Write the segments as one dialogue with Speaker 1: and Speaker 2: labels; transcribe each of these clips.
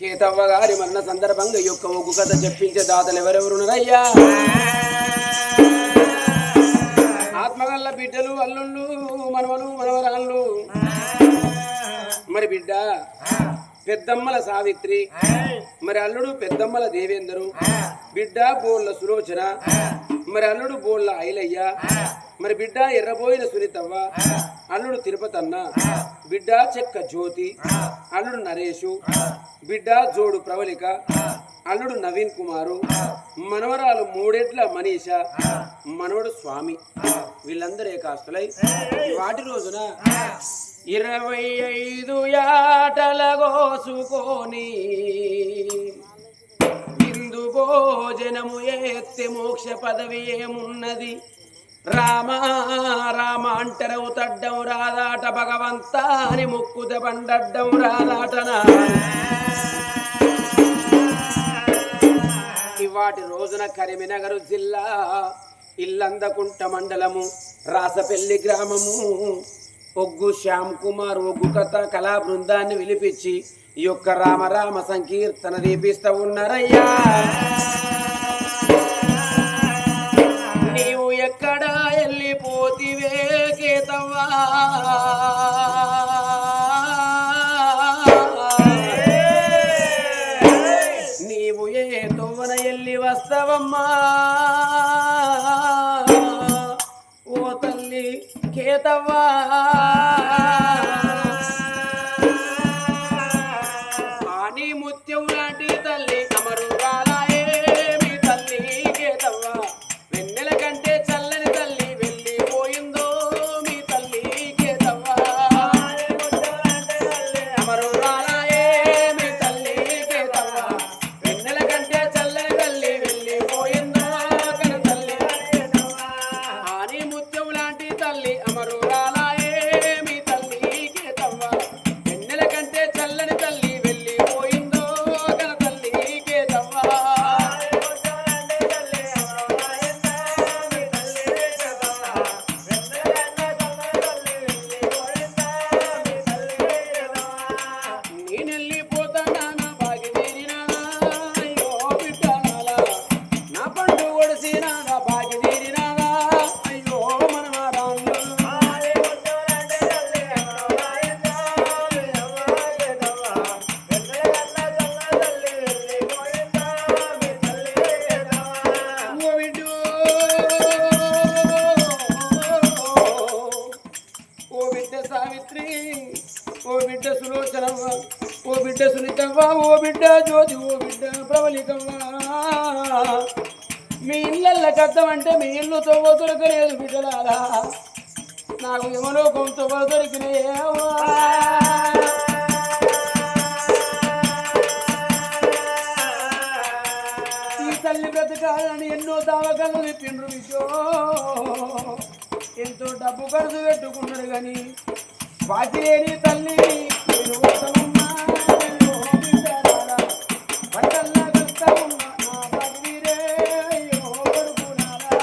Speaker 1: కేతవ్వ గారి మరణ సందర్భంగా ఈ యొక్క ఒగ్గు కథ చెప్పించే దాతలు ఎవరెవరున్నారయ్యా? ఆత్మగల్ల బిడ్డలు, అల్లుళ్ళు, మనవలు, మనవరాళ్ళు. మరి బిడ్డ పెద్దమ్మల సావిత్రి, మరి అల్లుడు పెద్దమ్మల దేవేందరు, బిడ్డ బోళ్ళ సులోచన, మరి అల్లుడు బోళ్ళ ఐలయ్య, మరి బిడ్డ ఎర్రబోయిన సునీతవ్వ, అల్లుడు తిరుపతన్న, బిడ్డ చెక్క జ్యోతి, అల్లుడు నరేషు, బిడ్డ జోడు ప్రవళిక, అల్లుడు నవీన్ కుమారు, మనవరాలు మూడేట్ల మనీష, మనవడు స్వామి. వీళ్ళందరూ ఏకాస్తులై వాటి రోజున 25 యాటల కోసుకొని ఇందు భోజనము ఎత్తే మోక్ష పదవి ఏమున్నది? రామ రామ అంటరవు తడ్డం రాదాట, భగవంతా అని ముక్కుత పండడ్డం రాదాటనా. ఇవాటి రోజున కరీంనగర్ జిల్లా ఇల్లందకుంట మండలము రాసపల్లి గ్రామము ఒగ్గు శ్యామ్ కుమార్ ఒగ్గు కథ కళా బృందాన్ని పిలిపించి ఈ యొక్క రామరామ సంకీర్తన దీపిస్తూ ఉన్నారయ్యా. నీవు ఎక్కడా వెళ్ళిపోతివే కేతవ్వా, నీవు ఏ తోవన వెళ్ళి వస్తావమ్మా ఓ తల్లి కేతవ్వా. ఆని ముత్యం లాంటి తల్లి అమరురాలాయే మీ తల్లి కేతవ్వా, వెన్నెల కంటే చల్లని తల్లి వెళ్ళిపోయిందో మీ తల్లి కేతవ్వా. అమరురాలాయే మీ తల్లి కేతవ్వా, వెన్నెల కంటే చల్లని తల్లి వెళ్ళిపోయిందో కన తల్లి. ఆని ముత్యం లాంటి తల్లి అమరురాలాయే మీ తల్లి కేతవ్వా, వెన్నెల కంటే చల్లని తల్లి వెళ్ళిపోయిందో కన తల్లి కేతవ్వా. నేనెళ్ళిపోతానా నా బాగి తీరినా, అయ్యో బిడ్డలాలా నా పండు ఒడిసినా నా బాగి తీరినా, అయ్యో మనవరాళ్ళు. ఓ బిడ్డు, ఓ బిడ్డ సావిత్రి, ఓ బిడ్డ సులోచనవ్వ, ఓ బిడ్డ సునీతవ్వ, ఓ బిడ్డ జ్యోతి, ఓ బిడ్డ ప్రవళికవ్వ. మీ ఇళ్ళ కద్దమంటే మీ ఇల్లు తొవ్వ దొరకలేదు బిడ్డలారా, నాకు యమలోకం తొవ్వ దొరికినాయేవా. ఈ తల్లి బ్రతకాలని ఎన్నో దావకళ్ళు తిప్పిండ్రు బిడ్డో, ఎంతో డబ్బు ఖర్చు పెట్టుకున్నాడు కానీ బాకి లేని తల్లి నేను వస్తామమ్మా. అయ్యో బిడ్డలారా, పంటల్లా కష్టమున్నా నా బతికిరే, అయ్యో కొడుకులారా.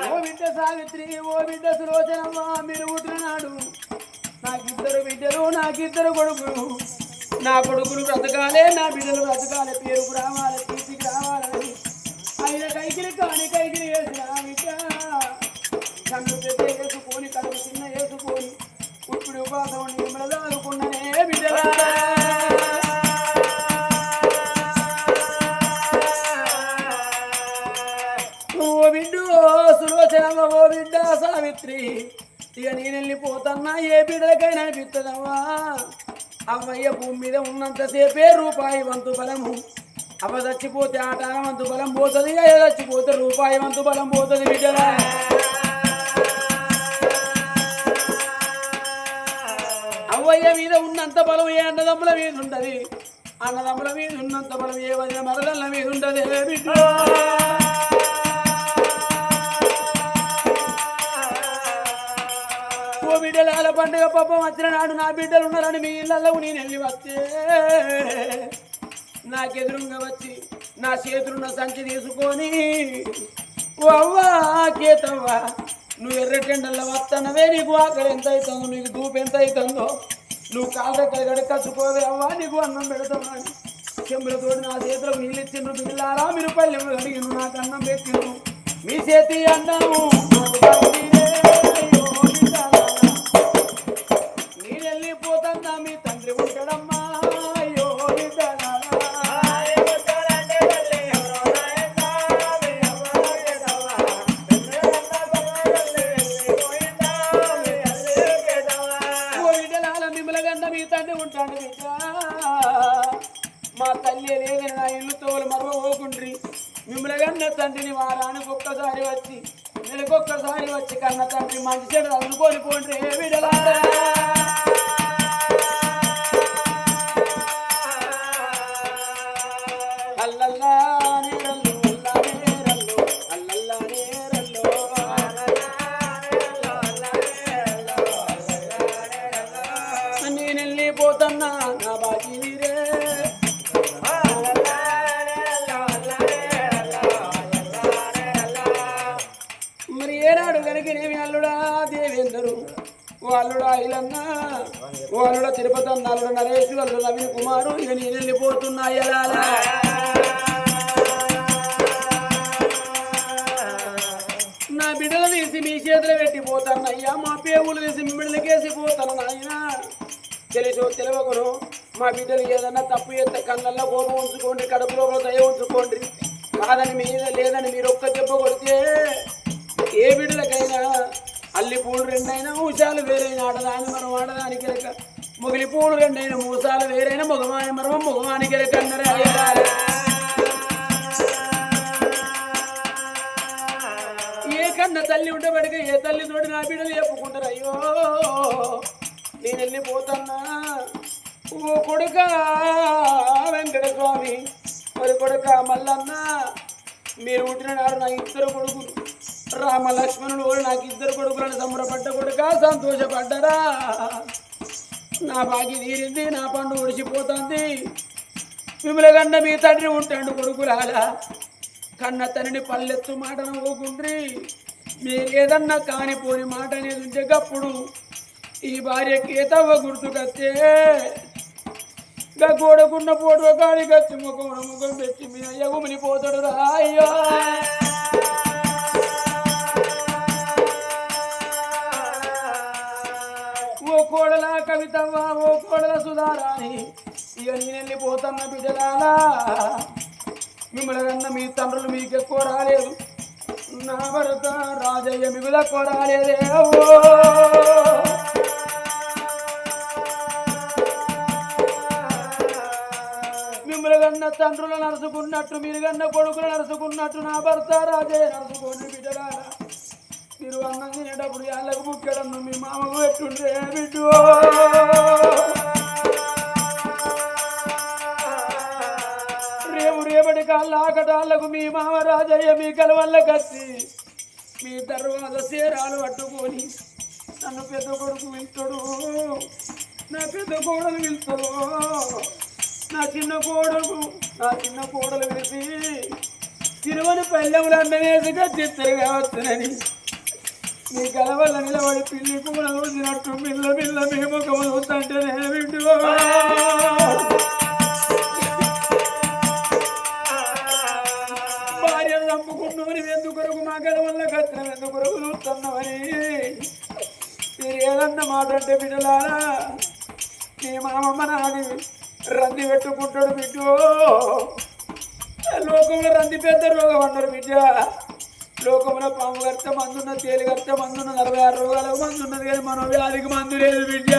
Speaker 1: ఓ బిడ్డ సావిత్రి, ఓ బిడ్డ సులోచనమ్మ, మీరు పుట్టినాడు నాకిద్దరు బిడ్డలు, నాకిద్దరు కొడుకులు. నా కొడుకులు బ్రతకాలే, నా బిడ్డలు బ్రతకాలే, పేరుకు రావాలి, కీర్తికి రావాలని ఆయన కైకిలి కాని కైకిలి వేసిన బిడ్డ. కన్ను పెద్ద వేసుకొని కడుపు చిన్న వేసుకొని ఇప్పుడు ఉపాసం నిమ్మలదాలుకున్ననే బిడ్డలా. ఓ బిడ్డు సులోచనమ్మ, ఓ బిడ్డ సావిత్రి, ఇక నేను వెళ్ళిపోతున్నా ఏ బిడ్డలకైనా అనిపిస్తుందమ్మా. అవ్వయ్య భూమి మీద ఉన్నంతసేపే రూపాయి వంతు బలము, అవ్వ చచ్చిపోతే ఆటాన వంతు బలం పోతుంది, అయ్య చచ్చిపోతే రూపాయి వంతు బలం పోతుంది బిడ్డలా. అవ్వయ్య మీద ఉన్నంత బలం ఏ అన్నదమ్ముల మీద ఉంటది, అన్నదమ్ముల మీద ఉన్నంత బలం ఏ వదిన మరదళ్ళ మీద ఉంటది బిడ్డ. ఓ బిడ్డల పండుగ పాపం వచ్చిన నాడు నా బిడ్డలు ఉన్నారని మీ ఇళ్ళల్లో నేను వెళ్ళి వస్తే నాకెదురుగా వచ్చి నా చేతులున్న సంచి తీసుకొని ఓ అవ్వా కేతవ్వా నువ్వు ఎర్రటెండల్లో వస్తానవే నీకు ఆకలి ఎంత అవుతుందో నీకు దూపు ఎంత అవుతుందో నువ్వు కాళ్ళ కచ్చుకోవే అవ్వా నీకు అన్నం పెడతావు చెంబులతోటి నా చేతులకు నీళ్ళు ఇచ్చిండ్రు పిల్లారా మీరు పల్లె అడిగిను నాకు అన్నం పెట్టిండ్రు మీ చేతి అన్నాము నేను వెళ్ళిపోతున్నా మీ తండ్రి ఉంటాడమ్మా మీ తండ్రి ఉంటాడు బిడ్డ మా తల్లి లేదని నా ఇల్లు తోలు మరవకుండ్రి మిమ్మల్ని కన్న తండ్రిని వారానికి ఒక్కసారి వచ్చి నెలకొక్కసారి వచ్చి కన్న తండ్రి మంచి చెడు అనుకోని పోండ్రి ఏ బిడ్డలారా అల్లల్లా నేరల్లు నేరల్లు అల్లల్లా నేరల్లు నేను వెళ్ళిపోతున్నా నా బాకీ నీరే మరి ఏనాడు కనుకనేమి అల్లుడా దేవేందరు వాళ్ళుడా ఇలన్నా వాళ్ళుడా తిరుపతి అన్న అల్లుడు నరేష్ అల్లుడు నవీన్ కుమారు ఇక నేను వెళ్ళిపోతున్నా ఎలా నా బిడ్డలు తీసి మీ చేతులు పెట్టిపోతాను అయ్యా మా పేవులు తీసి మీ బిడ్డలకేసి పోతాను నాయన తెలుసో తెలియకను మా బిడ్డలు ఏదన్నా తప్పు చేస్తే కళ్ళల్లో కోపం ఉంచుకోండి కడుపులో దయ ఉంచుకోండి కాదని మీద లేదని మీరు ఒక్క దెబ్బ కొడితే ఏ బిడ్డలకైనా అల్లి పూలు రెండైనా ఊసాలు వేరైన ఆడదాని మనం ఆడదానికి రెక్క మొగిలి పూలు రెండైనా మూసాలు వేరైన మగమాని మరమ మగమానికి రెక్క అన్నారు ఏ కన్న తల్లి ఉండబడిక ఏ తల్లి తోటి నా బిడ్డలు చెప్పుకుంటారు అయ్యో నేను వెళ్ళిపోతున్నా ఓ కొడుక వెంకట స్వామి మరి కొడుక మల్లన్న మీరు పుట్టిన నాడు నా ఇద్దరు కొడుకులు రామ లక్ష్మణుడు నాకు ఇద్దరు కొడుకులను సంబరపడ్డ కొడుక సంతోషపడ్డరా నా బాగి తీరింది నా పండు ఒడిచిపోతుంది మిమ్మల్ని కన్న మీ తండ్రి ఉంటాడు కొడుకులాలా కన్న తండ్రిని పల్లెత్తు మాటను పోకుండ్రి మీరు ఏదన్నా కానిపోని మాట అనేది ఉంటే గప్పుడు ఈ భార్యకి ఏతవ్వ గుర్తుకొచ్చే గోడకున్న పోటు కాడికి వచ్చి ముఖం పెట్టి మీ అయ్య గుమిని పోతాడు రా అయ్యో ఓ కోడల కవితవ్వ ఓ కోడల సుధారాణి ఇక నేను వెళ్ళిపోతున్న బిడ్డలాలా మిమ్మల్ని కన్నా మీ తండ్రులు మీకు ఎక్కువ రాలేదు నా భర్త రాజయ్య మిగులు ఎక్కువ రాలేదే మిమ్మల్ని కన్నా తండ్రులు నడుచుకున్నట్టు మీరు కన్నా కొడుకులు నడుచుకున్నట్టు నా భర్త రాజయ్య నడుచుకోండి బిడ్డలారా మీరు అన్నం తినేటప్పుడు వాళ్ళకు ముక్కడన్ను మీ మామకు పెట్టుండే బిడ్డు రేపటి కాళ్ళ ఆకటాళ్లకు మీ మామ రాజయ్య మీ కలవల్ల కచ్చి మీ తర్వాత సేరాలు పట్టుకొని నన్ను పెద్ద కొడుకు పిలుస్తాడు నా పెద్ద కోడలు పిలుస్తాడు నా చిన్న కోడలు పిలిచి తిరువని పల్లెములు అన్నవేసి కచ్చిస్తారు కావచ్చునని మీ కల వల్ల నిలబడి పిల్లి కూడా చూసినట్టు పిల్ల మీ ముఖం చూస్తుంటేనే వింటూ భార్యను చంపుకున్నామని ఎందుకొరకు మా కల వల్ల కత్తినం ఎందుకొరకు చూస్తున్నామని మీరు ఏదన్నా మాట అంటే బిడ్డలారా మీ మామమ్మ నాది రంది పెట్టుకుంటాడు బిడ్డ లోకంలో రంది పెద్ద రోగం అన్నారు బిడ్డ లోకంలో పాము కడితే మందున్న తేలి కడితే మందున్న 46 రోగాలకు మందు ఉన్నది కానీ మన వ్యాధికి మందు లేదు బిడ్డ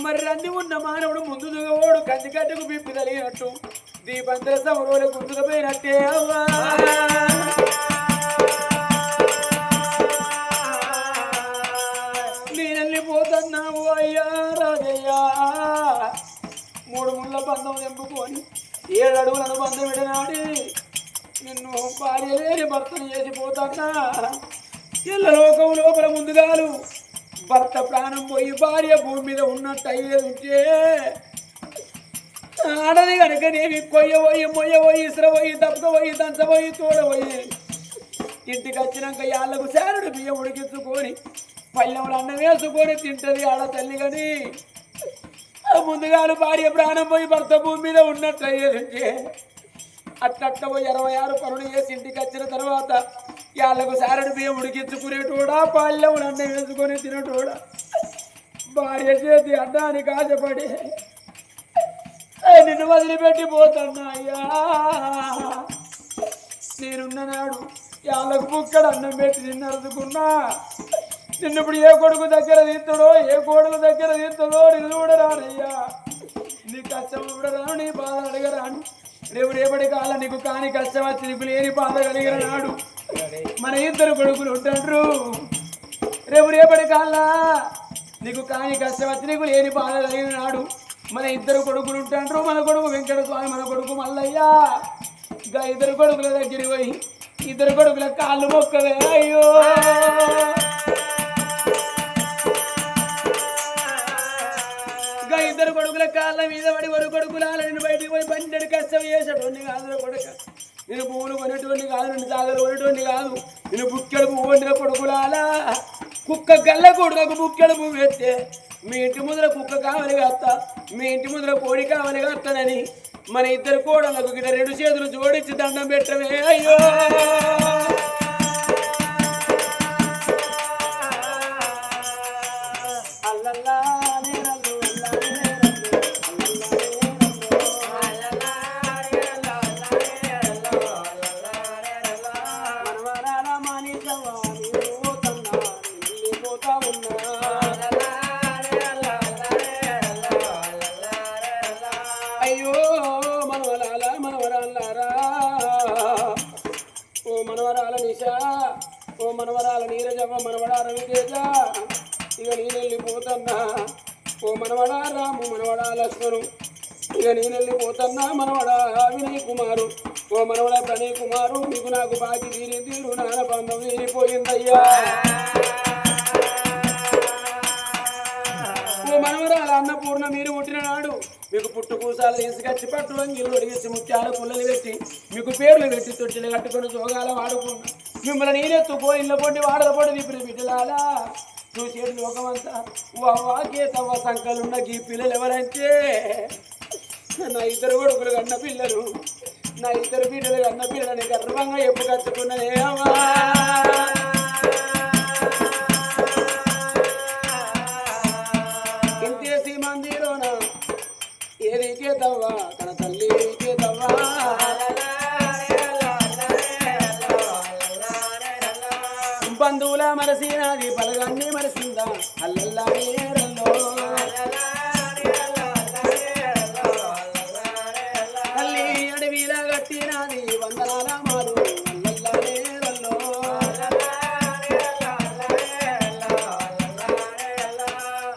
Speaker 1: మరి రంది ఉన్న మానవుడు ముందు దిగవాడు కంది కట్టకు పిప్పి తలిగినట్టు దీపంతర సమరోలు గుర్తుకుపోయినట్టే అవ్వా నేనెళ్ళిపోతున్నావు అయ్యా రాజయ్యా 3 ముళ్ళ బంధం తెంపుకొని 7 అడుగులను బంధం విడనాడి నిన్ను భార్య లేని భర్తను చేసిపోతానా ఇళ్ళ లోకం లోపల ముందుగాలు భర్త ప్రాణం పోయి భార్య భూమి మీద ఉన్నట్టు అయ్యేది ఉంటే ఆడది కనుకనేమి కొయ్యబోయి మొయ్యబోయి ఇసురబోయి దప్పకపోయి దంచబోయి తోడబోయి ఇంటికి వచ్చినాక యాళ్ళకు శారుడు బియ్యం ఉడికించుకొని పల్లెములు అన్నం వేసుకొని తింటది ఆడ తల్లి కానీ ముందుగాలు భార్య ప్రాణం పోయి భర్త భూమి మీద ఉన్నట్లయ్యేది అట్లట్ట పోయి 66 పనులు చేసి ఇంటికి వచ్చిన తర్వాత యాళ్ళకు శారుడు బియ్యం ఉడికించుకునేటోడా పల్లెములు అన్నం వేసుకొని తినేటోడా భార్య చేతి అన్నానికి ఆశపడి నిన్ను వదిలిపెట్టి పోతున్నా అయ్యా నేనున్ననాడు వాళ్ళకు బుక్కడు అన్నం పెట్టి నిన్ను అరుదుకున్నా నిన్ను ఇప్పుడు ఏ కొడుకు దగ్గర తీస్తాడో ఏ కోడల దగ్గర తీస్తాడో నిన్ను కూడా రానయ్యా నీ కష్టం కూడా రాను నీ బాధ అడగరాను రేపటి కాలం నీకు కాని కష్టం వచ్చి నీకు లేని బాధ కలిగిన నాడు మన ఇద్దరు కొడుకులు ఉంటారు రేపటి కాల నీకు కాని కష్టం వచ్చి నీకు లేని బాధ కలిగిన నాడు మన ఇద్దరు కొడుకులు ఉంటాండ్రు మన కొడుకు వెంకట స్వామి మన కొడుకు మల్లయ్య ఇంకా ఇద్దరు కొడుకుల దగ్గరికి పోయి ఇద్దరు కొడుకుల కాళ్ళు మొక్కవే అయ్యో ఇంకా ఇద్దరు కొడుకుల కాళ్ళ మీద పడి వరు కొడుకులాల నేను బయటికి పోయి బండి కష్టం చేసేటోని కాదు కొడుక నేను పువ్వులు కొనేటోని కాదు నేను జాగలు కొనేటోని కాదు నేను బుక్కెడు పువ్వు వండిన కొడుకులాలా కుక్క గల్ల కొడుకు బుక్కెడు పువ్వు ఎత్తే మీ ఇంటి ముందర కుక్క కావాలి కాస్తా మీ ఇంటి ముందర కోడి కావాలి కాస్తానని మన ఇద్దరు కోడలకు గిట 2 చేతులు జోడించి దండం పెట్టమే అయ్యో అల్లల్లా ఓ మనవరాల నీరజమ్మ మనవడా రవితేజ ఇక నేనెళ్ళిపోతున్నా ఓ మనవడా రాము మనవడా లక్ష్మణు ఇక నేనెళ్ళిపోతున్నా మనవడా వినయ్ కుమారు ఓ మనవడా ప్రణయ్ కుమారు నీకు నాకు బాకి తీరు నాన్న బంధం తీరిపోయిందయ్యా ఓ మనవరాల అన్నపూర్ణ మీరు పుట్టిన నాడు మీకు పుట్టుకూసాలు తీసుకొచ్చి పట్టు రంగులు ఒడిగేసి ముత్యాల పుల్లలు పెట్టి మీకు పేర్లు పెట్టి తొట్టిలు కట్టుకొని జోగాల వాడుకున్నా మిమ్మల్ని నేనెత్తుకో ఇళ్ళ పొండి వాడల పొడి దిప్పిన బిడ్డలాలా చూసేది లోకమంతా వాకేతవ్వ సంకలున్న గీ పిల్లలు ఎవరంటే నా ఇద్దరు కొడుకులు కన్న పిల్లలు నా ఇద్దరు బిడ్డలు కన్న పిల్లలని గర్వంగా ఎప్పుడు కట్టుకున్నదే అమ్మా ఇంతేసి మందిరోన ఏది కేతవ్వా తన తల్లి కేతవ్వా బంధువుల మరసినది పలగన్ని మరసిందా అల్లల్లా తల్లి అడవిలా కట్టినది వందనాల మారు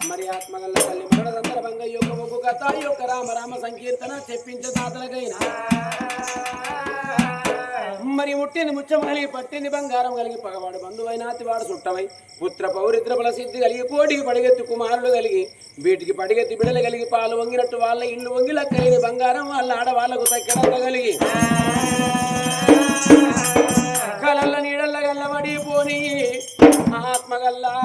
Speaker 1: మరి ఆత్మగల్ల తల్లి మన సందర్భంగా యొక్క ఒక కథ యొక్క రామ రామ సంకీర్తన చెప్పించే తాతలకైనా మరి ముట్టింది ముచ్చమలి పట్టింది బంగారం కలిగి పగవాడు బంధువైన అతివాడు చుట్టమై పుత్ర పౌరిత్ర బల సిద్ధి కలిగి కోటికి పడిగెత్తి కుమారులు కలిగి వీటికి పడిగెత్తి బిడలు కలిగి పాలు వంగినట్టు వాళ్ళ ఇల్లు వంగి లెక్కలేని బంగారం వాళ్ళ ఆడవాళ్లకు తక్కెడంత కలిగి కలల్ల నీడల్ల గల్లబడి పోని ఆత్మగల్లా